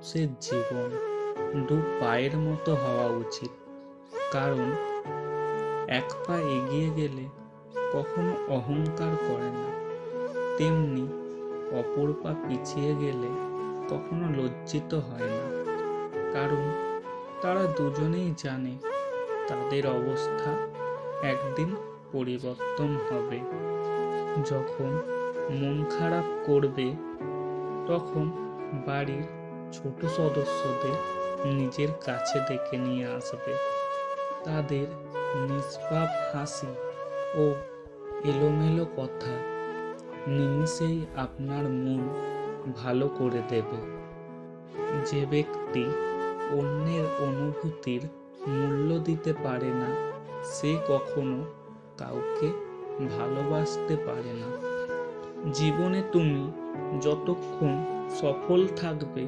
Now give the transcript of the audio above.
সে জীবন দু পায়ের মতো হওয়া উচিত। কারণ এক পা এগিয়ে গেলে কখনো অহংকার করে না, তেমনি অপর পা পিছিয়ে গেলে কখনো লজ্জিত হয় না। কারণ তারা দুজনেই জানে তাদের অবস্থা একদিন পরিবর্তন হবে। যখন মন খারাপ করবে তখন বাড়ির ছোট সদস্যদের নিজের কাছে ডেকে নিয়ে আসবে। তাদের নিষ্পাপ হাসি ও এলোমেলো কথা নিমিষেই আপনার মন ভালো করে দেবে। যে ব্যক্তি অন্যের অনুভূতির মূল্য দিতে পারে না, সে কখনো কাউকে ভালোবাসতে পারে না। জীবনে তুমি যতক্ষণ সফল থাকবে